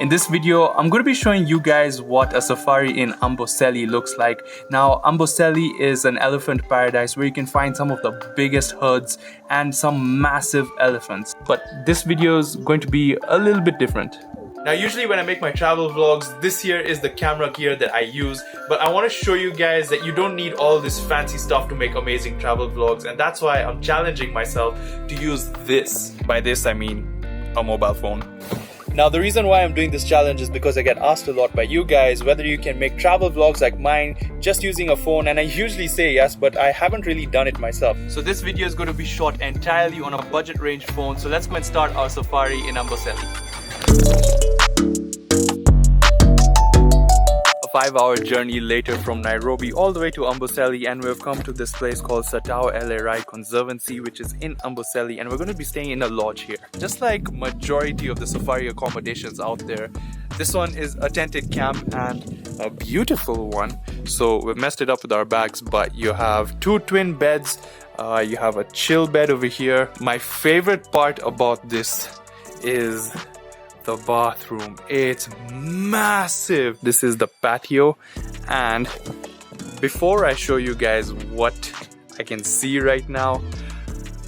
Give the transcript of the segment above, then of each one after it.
In this video, I'm going to be showing you guys what a safari in Amboseli looks like. Now, Amboseli is an elephant paradise where you can find some of the biggest herds and some massive elephants. But this video is going to be a little bit different. Now, usually when I make my travel vlogs, this here is the camera gear that I use. But I want to show you guys that you don't need all this fancy stuff to make amazing travel vlogs. And that's why I'm challenging myself to use this. By this, I mean a mobile phone. Now, the reason why I'm doing this challenge is because I get asked a lot by you guys whether you can make travel vlogs like mine just using a phone, and I usually say yes, but I haven't really done it myself. So this video is going to be shot entirely on a budget range phone. So let's go and start our safari in Amboseli. A 5-hour journey later from Nairobi all the way to Amboseli, and we've come to this place called Sundowner Conservancy, which is in Amboseli, and we're going to be staying in a lodge here. Just like majority of the safari accommodations out there, this one is a tented camp and a beautiful one. So we've messed it up with our bags, but you have 2 twin beds, you have a chill bed over here. My favorite part about this is the bathroom. It's massive. This is the patio, and before I show you guys what I can see right now,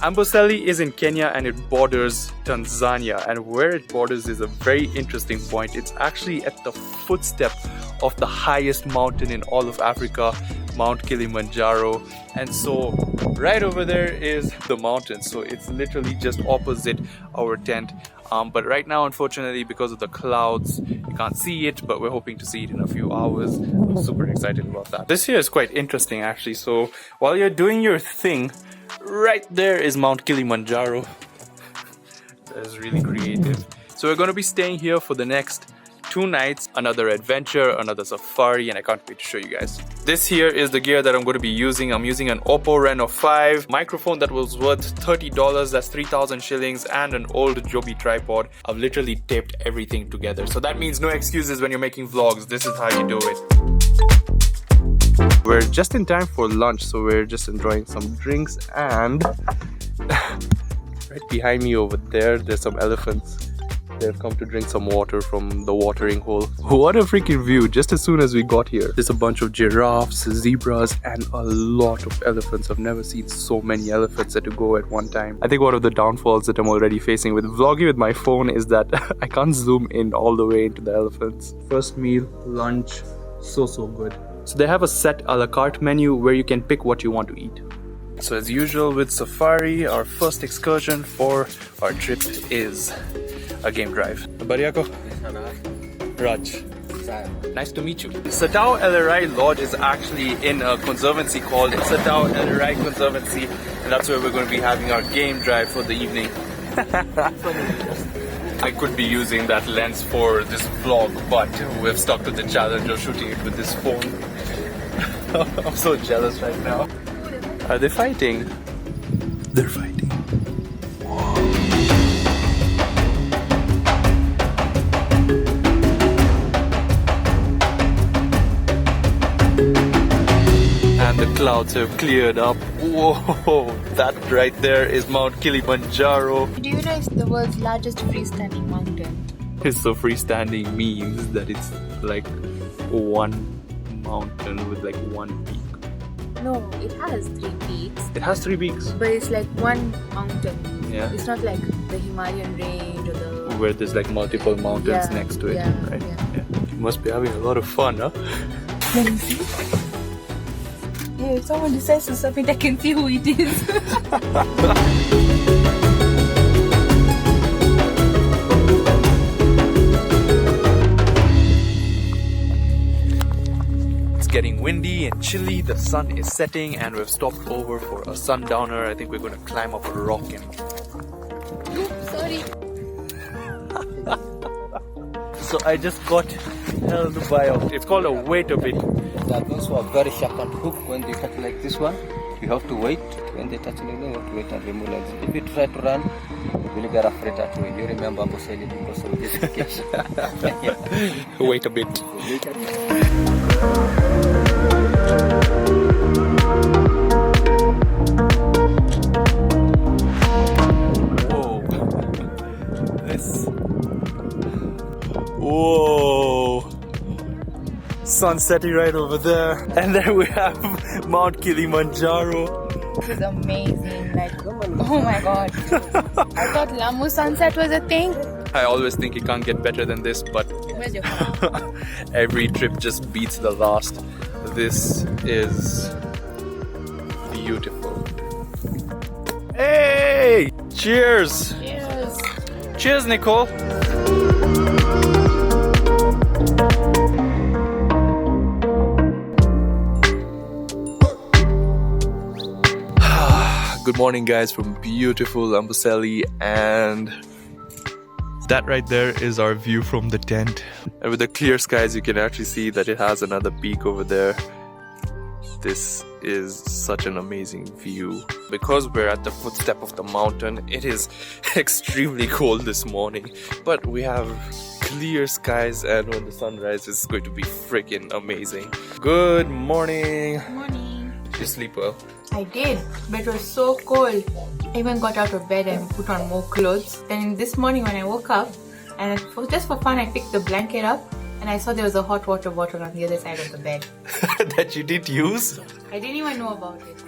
Amboseli is in Kenya and it borders Tanzania, and where it borders is a very interesting point. It's actually at the footstep of the highest mountain in all of Africa, Mount Kilimanjaro, and so right over there is the mountain. So it's literally just opposite our tent. But right now, unfortunately, because of the clouds, you can't see it, but we're hoping to see it in a few hours. I'm super excited about that. This here is quite interesting, actually. So while you're doing your thing, right there is Mount Kilimanjaro. That is really creative. So we're going to be staying here for the next 2 nights, another adventure, another safari, and I can't wait to show you guys. This here is the gear that I'm going to be using. I'm using an Oppo Reno 5 microphone that was worth $30, that's 3,000 shillings, and an old Joby tripod. I've literally taped everything together. So that means no excuses when you're making vlogs. This is how you do it. We're just in time for lunch, so we're just enjoying some drinks, and right behind me over there, there's some elephants. They've come to drink some water from the watering hole. What a freaking view. Just as soon as we got here, there's a bunch of giraffes, zebras, and a lot of elephants. I've never seen so many elephants at a go at one time. I think one of the downfalls that I'm already facing with vlogging with my phone is that I can't zoom in all the way into the elephants. First meal, lunch, so good. So they have a set a la carte menu where you can pick what you want to eat. So as usual with safari, our first excursion for our trip is a game drive. Bariako? Raj. Nice to meet you. Sundowner Lodge is actually in a conservancy called Sundowner Conservancy, and that's where we're going to be having our game drive for the evening. I could be using that lens for this vlog, but we've stuck to the challenge of shooting it with this phone. I'm so jealous right now. Are they fighting? They're fighting. And the clouds have cleared up. Whoa, that right there is Mount Kilimanjaro. Do you know it's the world's largest freestanding mountain? So freestanding means that it's like one mountain with like one peak. No, it has 3 peaks. It has 3 peaks. But it's like one mountain. Yeah. It's not like the Himalayan range or the... Where there's like multiple mountains next to it, right? Yeah. You must be having a lot of fun, huh? Let me see. Yeah, if someone decides to submit, I can see who it is. Getting windy and chilly, the sun is setting, and we've stopped over for a sundowner. I think we're going to climb up a rock and... Oops, sorry. So I just got held by a... It's called a wait a bit. That ones were very sharp and hook. When they touch like this one, you have to wait. When they touch like that, you have to wait and remove like this. If you try to run, you will get afraid that way. You remember Amboseli because of this case. Wait a bit. Wait a bit. Whoa! Sun setting right over there. And then we have Mount Kilimanjaro. This is amazing. Like, oh my god. I thought Lamu sunset was a thing. I always think it can't get better than this, but Where's your phone? every trip just beats the last. This is beautiful. Hey! Cheers! Cheers. Cheers, Nicole! Good morning, guys, from beautiful Amboseli, and that right there is our view from the tent. And with the clear skies, you can actually see that it has another peak over there. This is such an amazing view. Because we're at the footstep of the mountain, it is extremely cold this morning, but we have clear skies, and when the sun rises, it's going to be freaking amazing. Good morning. Good morning. Did you sleep well? I did, but it was so cold. I even got out of bed and put on more clothes. Then this morning when I woke up, and just for fun, I picked the blanket up and I saw there was a hot water bottle on the other side of the bed. That you didn't use? I didn't even know about it.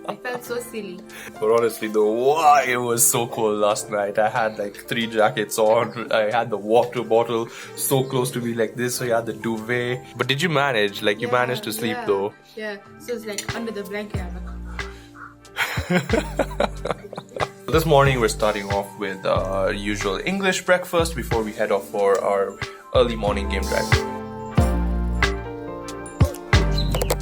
I felt so silly. But honestly though, why it was so cold last night. I had like 3 jackets on. I had the water bottle so close to me like this, so you had the duvet. But did you manage? Like, you managed to sleep though? Yeah, so it's like under the blanket. I'm like, This morning we're starting off with our usual English breakfast before we head off for our early morning game drive.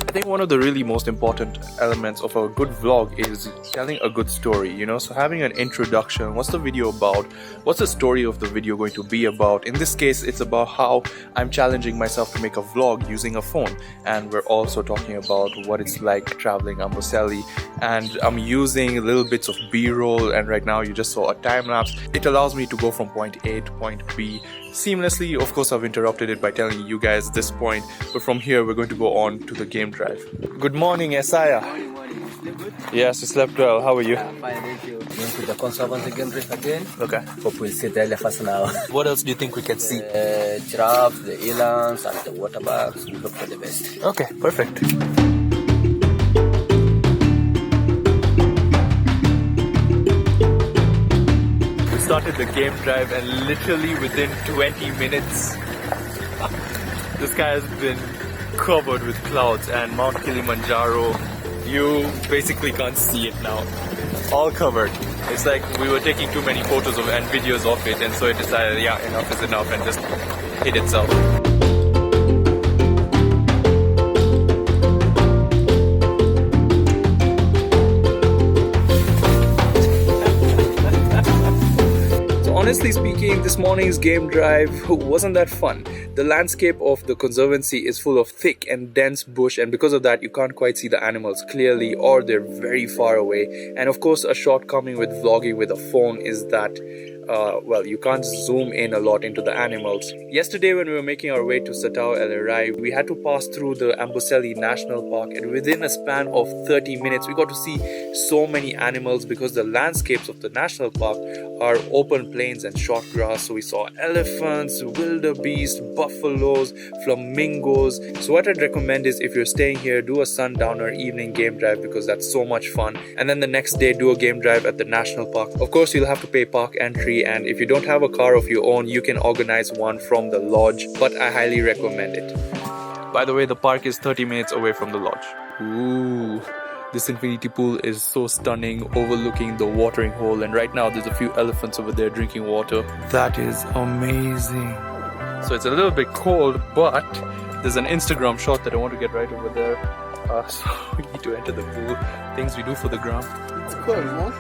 I think one of the really most important elements of a good vlog is telling a good story, you know? So having an introduction, what's the video about? What's the story of the video going to be about? In this case, it's about how I'm challenging myself to make a vlog using a phone. And we're also talking about what it's like traveling Amboseli. And I'm using little bits of B-roll, and right now you just saw a time lapse. It allows me to go from point A to point B seamlessly. Of course, I've interrupted it by telling you guys this point, but from here we're going to go on to the game drive. Good morning, Esaya. Morning. Sleep good? Yes, you slept well. How are you? Fine, thank you. Going to the Conservancy game drive again. Okay. Hope we'll see the elephants now. What else do you think we can see? Giraffes, the elands, and the water bugs. We hope for the best. Okay, perfect. We started the game drive, and literally within 20 minutes, the sky has been covered with clouds, and Mount Kilimanjaro, you basically can't see it now. All covered. It's like we were taking too many photos and videos of it, and so it decided, yeah, enough is enough, and just hid itself. Honestly speaking, this morning's game drive wasn't that fun. The landscape of the Conservancy is full of thick and dense bush, and because of that you can't quite see the animals clearly, or they're very far away. And of course, a shortcoming with vlogging with a phone is that well, you can't zoom in a lot into the animals. Yesterday when we were making our way to Sundowner El Rai, we had to pass through the Amboseli National Park, and within a span of 30 minutes we got to see so many animals because the landscapes of the national park are open plains and short grass. So we saw elephants, wildebeest, buffaloes, flamingos. So what I'd recommend is, if you're staying here, do a sundowner evening game drive because that's so much fun, and then the next day do a game drive at the national park. Of course, you'll have to pay park entry, and if you don't have a car of your own, you can organize one from the lodge, but I highly recommend it. By the way, the park is 30 minutes away from the lodge. Ooh, this infinity pool is so stunning, overlooking the watering hole, and right now there's a few elephants over there drinking water. That is amazing. So it's a little bit cold, but there's an Instagram shot that I want to get right over there. So we need to enter the pool. Things we do for the gram. It's cool, no?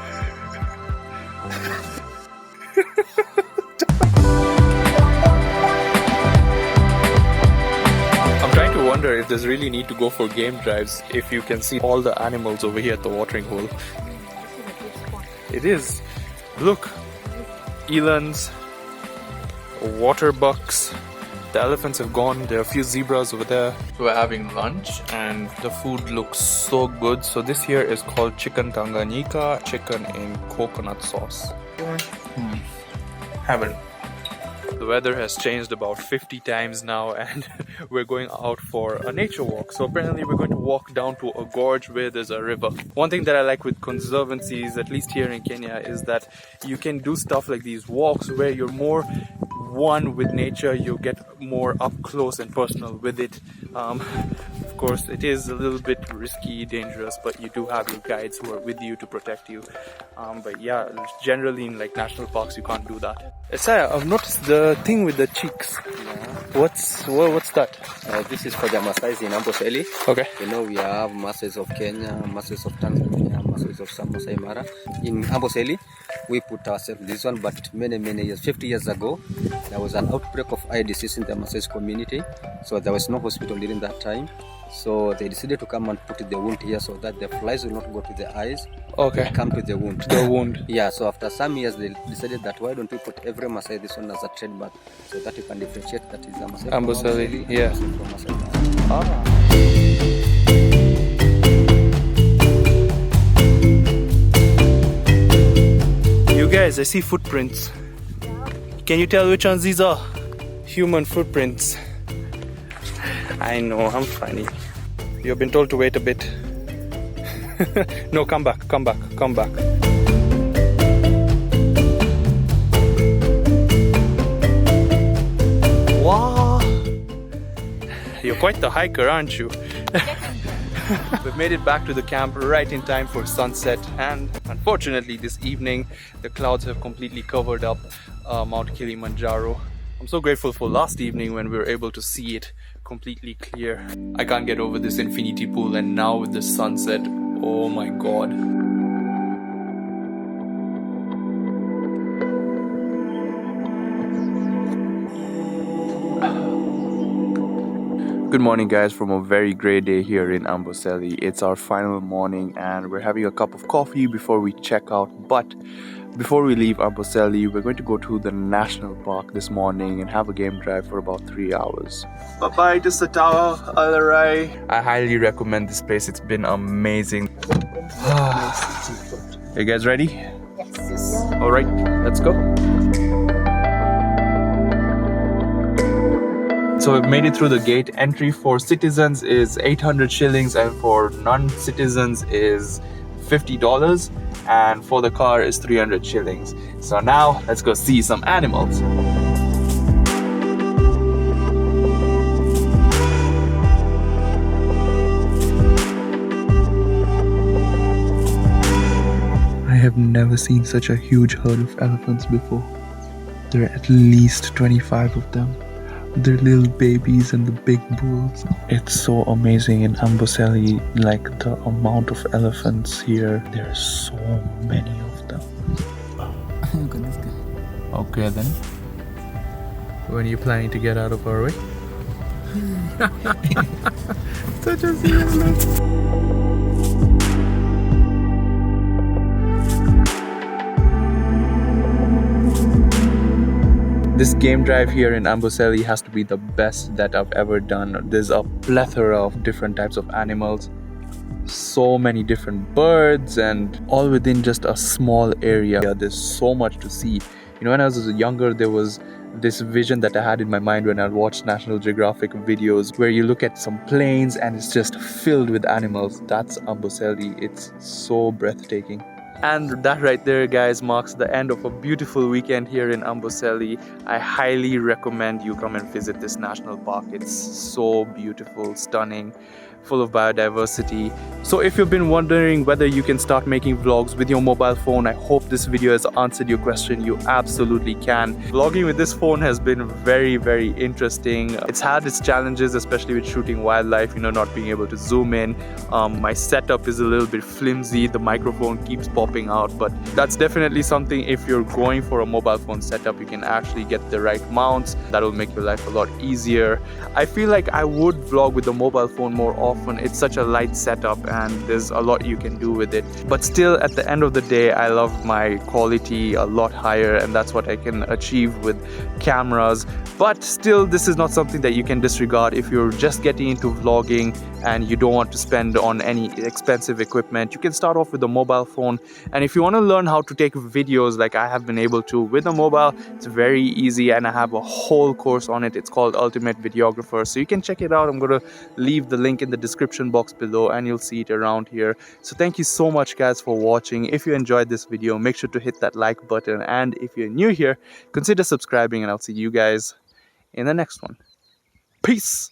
I'm trying to wonder if there's really need to go for game drives if you can see all the animals over here at the watering hole. It is. Look, elands, water bucks. The elephants have gone. There are a few zebras over there. So we're having lunch and the food looks so good. So this here is called chicken Tanganyika, chicken in coconut sauce. Heaven. The weather has changed about 50 times now and we're going out for a nature walk. So apparently we're going to walk down to a gorge where there's a river. One thing that I like with conservancies, at least here in Kenya, is that you can do stuff like these walks where you're more one with nature, you get more up close and personal with it. Of course, it is a little bit risky, dangerous, but you do have your guides who are with you to protect you. But yeah, generally in like national parks, you can't do that. Isaiah, I've noticed the thing with the cheeks. Yeah. What's that? This is for the Maasai in Amboseli. Okay. You know, we have Maasai of Kenya, Maasai of Tanzania, Maasai of some Masai Mara. In Amboseli, we put ourselves this one, but many years, 50 years ago, there was an outbreak of eye disease in the Maasai community. So there was no hospital during that time. So they decided to come and put the wound here so that the flies will not go to the eyes. Okay. They come to the wound. The wound. Yeah, so after some years they decided that why don't we put every Maasai this one as a trademark so that you can differentiate that is a Maasai from Amboseli, Amboseli, yeah. Maasai from Maasai. Ah. You guys, I see footprints. Can you tell which ones these are? Human footprints. I know, I'm funny. You've been told to wait a bit. No, come back. Wow! You're quite the hiker, aren't you? We've made it back to the camp right in time for sunset, and unfortunately this evening the clouds have completely covered up Mount Kilimanjaro. I'm so grateful for last evening when we were able to see it completely clear. I can't get over this infinity pool, and now with the sunset, oh my god. Good morning guys, from a very great day here in Amboseli. It's our final morning and we're having a cup of coffee before we check out. But before we leave Amboseli, we're going to go to the national park this morning and have a game drive for about 3 hours. Bye-bye to Sundowner, Alarai. I highly recommend this place, it's been amazing. You guys ready? Yes. Alright, let's go. So we've made it through the gate. Entry for citizens is 800 shillings and for non-citizens is $50, and for the car is 300 shillings. So now let's go see some animals. I have never seen such a huge herd of elephants before. There are at least 25 of them. They're little babies and the big bulls. It's so amazing in Amboseli, like the amount of elephants here. There are so many of them. Look at this guy. Okay then. When are you planning to get out of our way? Such a serious look. This game drive here in Amboseli has to be the best that I've ever done. There's a plethora of different types of animals, so many different birds, and all within just a small area. There's so much to see. You know, when I was younger, there was this vision that I had in my mind when I watched National Geographic videos where you look at some plains and it's just filled with animals. That's Amboseli. It's so breathtaking. And that right there, guys, marks the end of a beautiful weekend here in Amboseli. I highly recommend you come and visit this national park. It's so beautiful, stunning, full of biodiversity. So if you've been wondering whether you can start making vlogs with your mobile phone, I hope this video has answered your question. You absolutely can. Vlogging with this phone has been very interesting. It's had its challenges, especially with shooting wildlife, you know, not being able to zoom in. My setup is a little bit flimsy. The microphone keeps popping out, but that's definitely something. If you're going for a mobile phone setup, you can actually get the right mounts. That'll make your life a lot easier. I feel like I would vlog with the mobile phone more often. It's such a light setup and there's a lot you can do with it, but still at the end of the day, I love my quality a lot higher, and that's what I can achieve with cameras. But still, this is not something that you can disregard if you're just getting into vlogging and you don't want to spend on any expensive equipment. You can start off with a mobile phone. And if you want to learn how to take videos like I have been able to with a mobile, it's very easy, and I have a whole course on it. It's called Ultimate Videographer, so you can check it out. I'm going to leave the link in the description box below, and you'll see it around here. So thank you so much guys for watching. If you enjoyed this video, make sure to hit that like button, and if you're new here, consider subscribing, and I'll see you guys in the next one. Peace.